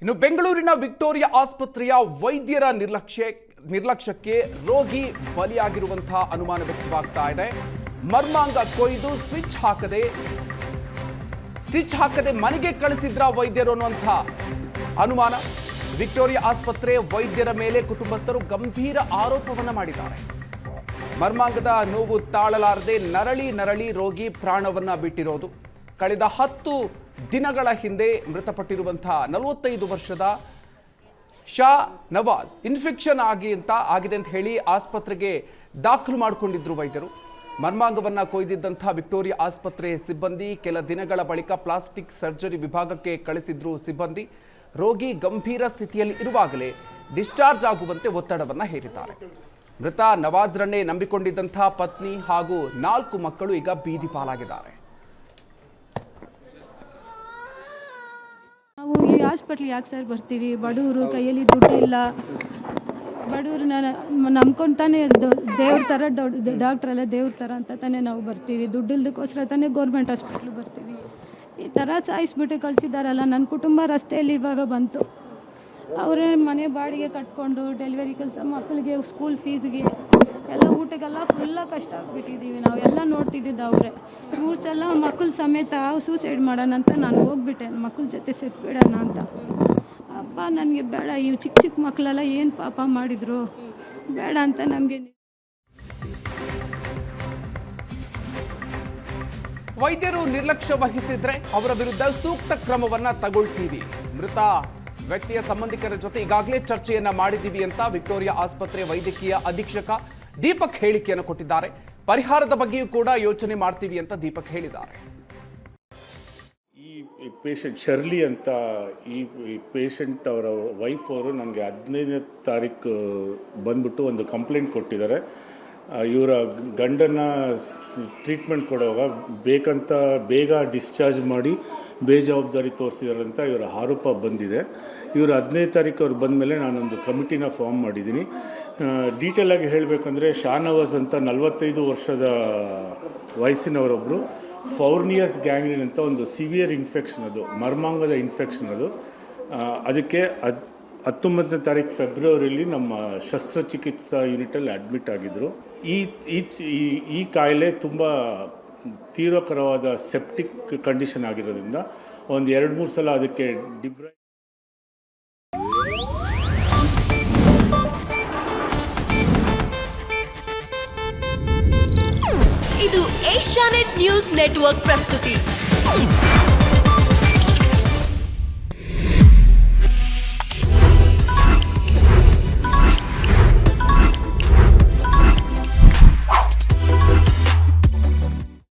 ಇನ್ನು ಬೆಂಗಳೂರಿನ ವಿಕ್ಟೋರಿಯಾ ಆಸ್ಪತ್ರೆಯ ವೈದ್ಯರ ನಿರ್ಲಕ್ಷ್ಯಕ್ಕೆ ರೋಗಿ ಬಲಿಯಾಗಿರುವಂತಹ ಅನುಮಾನ ವ್ಯಕ್ತವಾಗ್ತಾ ಇದೆ. ಮರ್ಮಾಂಗ ಕೊಯ್ದು ಸ್ಟಿಚ್ ಹಾಕದೆ ಮನೆಗೆ ಕಳಿಸಿದ್ರ ವೈದ್ಯರು ಅನ್ನುವಂಥ ಅನುಮಾನ. ವಿಕ್ಟೋರಿಯಾ ಆಸ್ಪತ್ರೆ ವೈದ್ಯರ ಮೇಲೆ ಕುಟುಂಬಸ್ಥರು ಗಂಭೀರ ಆರೋಪವನ್ನ ಮಾಡಿದ್ದಾರೆ. ಮರ್ಮಾಂಗದ ನೋವು ತಾಳಲಾರದೆ ನರಳಿ ರೋಗಿ ಪ್ರಾಣವನ್ನ ಬಿಟ್ಟಿರೋದು. ಕಳೆದ 10 ದಿನಗಳ ಹಿಂದೆ ಮೃತಪಟ್ಟಿರುವಂತಹ 45 ವರ್ಷದ ಶಾ ನವಾಜ್ ಇನ್ಫೆಕ್ಷನ್ ಆಗಿದೆ ಅಂತ ಹೇಳಿ ಆಸ್ಪತ್ರೆಗೆ ದಾಖಲು ಮಾಡಿಕೊಂಡಿದ್ರು ವೈದ್ಯರು. ಮರ್ಮಾಂಗವನ್ನ ಕೊಯ್ದಿದ್ದಂಥ ವಿಕ್ಟೋರಿಯಾ ಆಸ್ಪತ್ರೆ ಸಿಬ್ಬಂದಿ ಕೆಲ ದಿನಗಳ ಬಳಿಕ ಪ್ಲಾಸ್ಟಿಕ್ ಸರ್ಜರಿ ವಿಭಾಗಕ್ಕೆ ಕಳಿಸಿದ್ರು ಸಿಬ್ಬಂದಿ. ರೋಗಿ ಗಂಭೀರ ಸ್ಥಿತಿಯಲ್ಲಿ ಇರುವಾಗಲೇ ಡಿಸ್ಚಾರ್ಜ್ ಆಗುವಂತೆ ಒತ್ತಡವನ್ನ ಹೇರಿದ್ದಾರೆ. ಮೃತ ನವಾಜ್ರನ್ನೇ ನಂಬಿಕೊಂಡಿದ್ದಂಥ ಪತ್ನಿ ಹಾಗೂ 4 ಮಕ್ಕಳು ಈಗ ಬೀದಿ ಪಾಲಾಗಿದ್ದಾರೆ. ನಾವು ಈ ಹಾಸ್ಪಿಟ್ಲಿಗೆ ಯಾಕೆ ಸರ್ ಬರ್ತೀವಿ? ಬಡವರು, ಕೈಯಲ್ಲಿ ದುಡ್ಡು ಇಲ್ಲ, ಬಡವ್ರನ್ನ ನಂಬ್ಕೊಂಡು ತಾನೇ ದೇವ್ರ ಥರ ಡಾಕ್ಟ್ರ್ ಎಲ್ಲ ದೇವ್ರ ಥರ ಅಂತ ತಾನೇ ನಾವು ಬರ್ತೀವಿ. ದುಡ್ಡಿಲ್ದಕ್ಕೋಸ್ಕರ ತಾನೇ ಗೌರ್ಮೆಂಟ್ ಹಾಸ್ಪಿಟ್ಲಿಗೆ ಬರ್ತೀವಿ. ಈ ಥರ ಸಾಯಿಸ್ಬಿಟ್ಟು ಕಳಿಸಿದಾರಲ್ಲ, ನನ್ನ ಕುಟುಂಬ ರಸ್ತೆಯಲ್ಲಿ ಇವಾಗ ಬಂತು. ಅವರೇ ಮನೆ ಬಾಡಿಗೆ ಕಟ್ಕೊಂಡು ಡೆಲಿವರಿ ಕೆಲಸ, ಮಕ್ಕಳಿಗೆ ಸ್ಕೂಲ್ ಫೀಸ್ಗೆ ಎಲ್ಲ ಊಟಕ್ಕೆಲ್ಲ ಫುಲ್ಲ ಕಷ್ಟ ಆಗಿಬಿಟ್ಟಿದ್ದೀವಿ. ನಾವು ಎಲ್ಲ ನೋಡ್ತಿದ್ದಿದ್ದು ಅವರೇ. 3 ಸಲ ಮಕ್ಕಳ ಸಮೇತ ಸೂಸೈಡ್ ಮಾಡೋಣ ಅಂತ ನಾನು ಹೋಗ್ಬಿಟ್ಟೆ, ಮಕ್ಕಳ ಜೊತೆ ಸೆತ್ಬಿಡೋಣ ಅಂತ. ಅಪ್ಪ ನನಗೆ ಬೇಡ, ಈ ಚಿಕ್ಕ ಮಕ್ಕಳೆಲ್ಲ ಏನು ಪಾಪ ಮಾಡಿದ್ರು ಬೇಡ ಅಂತ ನಮಗೆ. ವೈದ್ಯರು ನಿರ್ಲಕ್ಷ್ಯ ವಹಿಸಿದ್ರೆ ಅವರ ವಿರುದ್ಧ ಸೂಕ್ತ ಕ್ರಮವನ್ನ ತಗೊಳ್ತೀವಿ. ಮೃತ ವ್ಯಕ್ತಿಯ ಸಂಬಂಧಿಕರ ಜೊತೆ ಈಗಾಗಲೇ ಚರ್ಚೆಯನ್ನ ಮಾಡಿದ್ದೀವಿ ಅಂತ ವಿಕ್ಟೋರಿಯಾ ಆಸ್ಪತ್ರೆ ವೈದ್ಯಕೀಯ ಅಧೀಕ್ಷಕ ದೀಪಕ್ ಹೇಳಿಕೆಯನ್ನು ಕೊಟ್ಟಿದ್ದಾರೆ. ಪರಿಹಾರದ ಬಗ್ಗೆಯೂ ಕೂಡ ಯೋಚನೆ ಮಾಡ್ತೀವಿ ಅಂತ ದೀಪಕ್ ಹೇಳಿದ್ದಾರೆ. ಈ ಪೇಷಂಟ್ ಶರ್ಲಿ ಅಂತ ಈ ಪೇಷಂಟ್ ಅವರ ವೈಫ್ ಅವರು ನನಗೆ 15ನೇ ತಾರೀಕು ಬಂದ್ಬಿಟ್ಟು ಒಂದು ಕಂಪ್ಲೇಂಟ್ ಕೊಟ್ಟಿದ್ದಾರೆ. ಇವರ ಗಂಡನ ಟ್ರೀಟ್ಮೆಂಟ್ ಕೊಡುವಾಗ ಬೇಗ ಡಿಸ್ಚಾರ್ಜ್ ಮಾಡಿ ಬೇಜವಾಬ್ದಾರಿ ತೋರಿಸಿದ್ದಾರೆ ಅಂತ ಇವರ ಆರೋಪ ಬಂದಿದೆ. ಇವರು 15ನೇ ತಾರೀಕು ಅವ್ರು ಬಂದ ಮೇಲೆ ನಾನೊಂದು ಕಮಿಟಿನ ಫಾರ್ಮ್ ಮಾಡಿದ್ದೀನಿ. ಡೀಟೇಲಾಗಿ ಹೇಳಬೇಕಂದ್ರೆ ಶಾನವಾಜ್ ಅಂತ 45 ವರ್ಷದ ವಯಸ್ಸಿನವರೊಬ್ಬರು ಫೌರ್ನಿಯಸ್ ಗ್ಯಾಂಗ್ರೀನ್ ಅಂತ ಒಂದು ಸಿವಿಯರ್ ಇನ್ಫೆಕ್ಷನ್, ಅದು ಮರ್ಮಾಂಗದ ಇನ್ಫೆಕ್ಷನ್. ಅದಕ್ಕೆ 19ನೇ ತಾರೀಕು ಫೆಬ್ರವರಿಯಲ್ಲಿ ನಮ್ಮ ಶಸ್ತ್ರಚಿಕಿತ್ಸಾ ಯೂನಿಟಲ್ಲಿ ಅಡ್ಮಿಟ್ ಆಗಿದ್ದರು. ಈ ಕಾಯಿಲೆ ತುಂಬ ತೀವ್ರಕರವಾದ ಸೆಪ್ಟಿಕ್ ಕಂಡೀಷನ್ ಆಗಿರೋದ್ರಿಂದ ಒಂದು 2-3 ಸಲ ಅದಕ್ಕೆ ಇದು ಏಷ್ಯಾನೆಟ್ ನ್ಯೂಸ್ ನೆಟ್ವರ್ಕ್ ಪ್ರಸ್ತುತಿ.